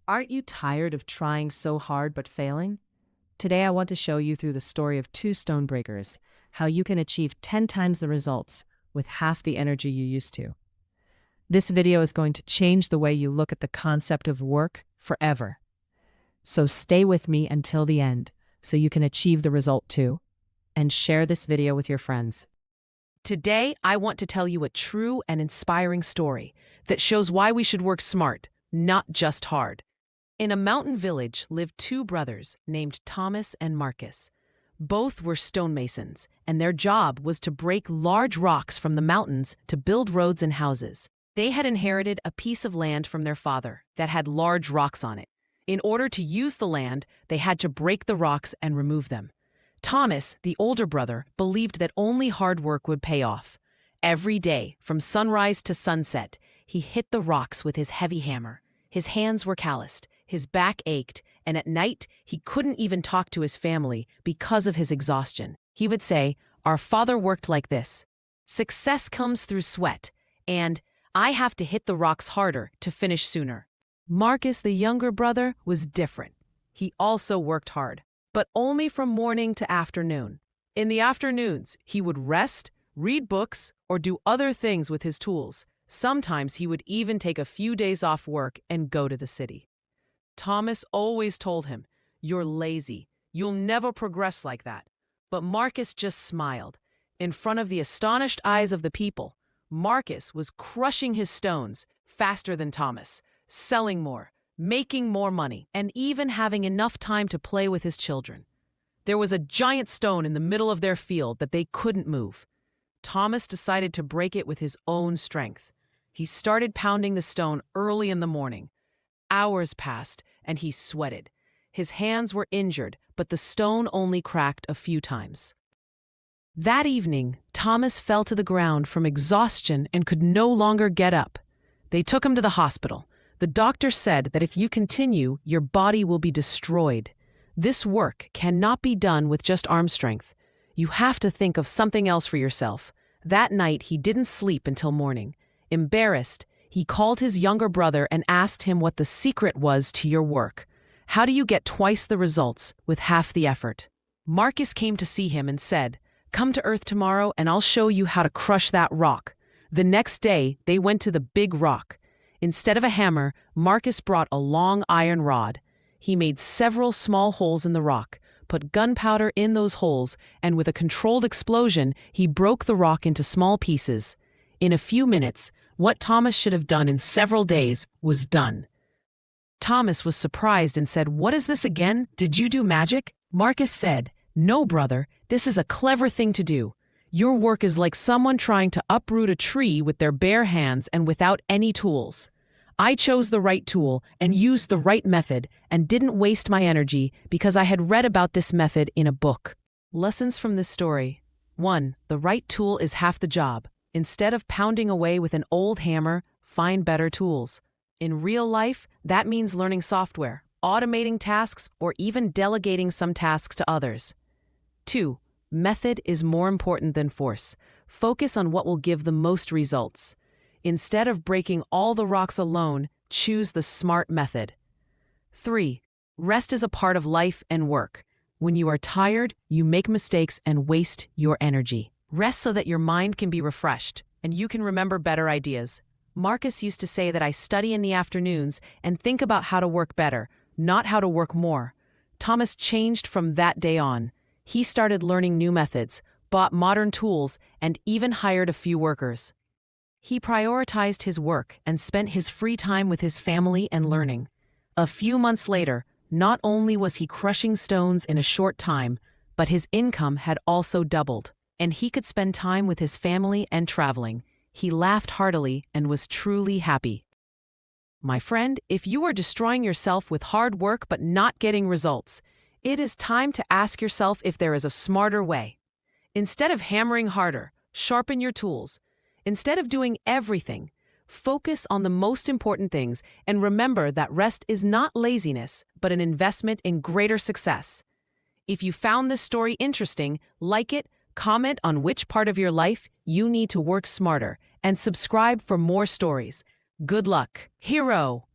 Aren't you tired of trying so hard but failing? Today I want to show you through the story of two stonebreakers how you can achieve 10 times the results with half the energy you used to. This video is going to change the way you look at the concept of work forever. So stay with me until the end so you can achieve the result too, and share this video with your friends. Today, I want to tell you a true and inspiring story that shows why we should work smart, not just hard. In a mountain village lived two brothers named Thomas and Marcus. Both were stonemasons, and their job was to break large rocks from the mountains to build roads and houses. They had inherited a piece of land from their father that had large rocks on it. In order to use the land, they had to break the rocks and remove them. Thomas, the older brother, believed that only hard work would pay off. Every day, from sunrise to sunset, he hit the rocks with his heavy hammer. His hands were calloused, his back ached, and at night he couldn't even talk to his family because of his exhaustion. He would say, "Our father worked like this. Success comes through sweat, and I have to hit the rocks harder to finish sooner." Marcus, the younger brother, was different. He also worked hard, but only from morning to afternoon. In the afternoons, he would rest, read books, or do other things with his tools. Sometimes he would even take a few days off work and go to the city. Thomas always told him, "You're lazy. You'll never progress like that." But Marcus just smiled. In front of the astonished eyes of the people, Marcus was crushing his stones faster than Thomas, selling more, making more money, and even having enough time to play with his children. There was a giant stone in the middle of their field that they couldn't move. Thomas decided to break it with his own strength. He started pounding the stone early in the morning. Hours passed, and he sweated. His hands were injured, but the stone only cracked a few times. That evening, Thomas fell to the ground from exhaustion and could no longer get up. They took him to the hospital. The doctor said that if you continue, your body will be destroyed. This work cannot be done with just arm strength. You have to think of something else for yourself. That night, he didn't sleep until morning. Embarrassed, he called his younger brother and asked him what the secret was to your work. How do you get twice the results with half the effort? Marcus came to see him and said, "Come to Earth tomorrow and I'll show you how to crush that rock." The next day, they went to the big rock. Instead of a hammer, Marcus brought a long iron rod. He made several small holes in the rock, put gunpowder in those holes, and with a controlled explosion, he broke the rock into small pieces. In a few minutes, what Thomas should have done in several days was done. Thomas was surprised and said, "What is this again? Did you do magic?" Marcus said, "No, brother, this is a clever thing to do. Your work is like someone trying to uproot a tree with their bare hands and without any tools. I chose the right tool and used the right method and didn't waste my energy because I had read about this method in a book." Lessons from this story. 1. The right tool is half the job. Instead of pounding away with an old hammer, find better tools. In real life, that means learning software, automating tasks, or even delegating some tasks to others. 2. Method is more important than force. Focus on what will give the most results. Instead of breaking all the rocks alone, choose the smart method. 3. Rest is a part of life and work. When you are tired, you make mistakes and waste your energy. Rest so that your mind can be refreshed and you can remember better ideas. Marcus used to say that I study in the afternoons and think about how to work better, not how to work more. Thomas changed from that day on. He started learning new methods, bought modern tools, and even hired a few workers. He prioritized his work and spent his free time with his family and learning. A few months later, not only was he crushing stones in a short time, but his income had also doubled, and he could spend time with his family and traveling. He laughed heartily and was truly happy. My friend, if you are destroying yourself with hard work but not getting results, it is time to ask yourself if there is a smarter way. Instead of hammering harder, sharpen your tools. Instead of doing everything, focus on the most important things and remember that rest is not laziness, but an investment in greater success. If you found this story interesting, like it, comment on which part of your life you need to work smarter, and subscribe for more stories. Good luck, hero!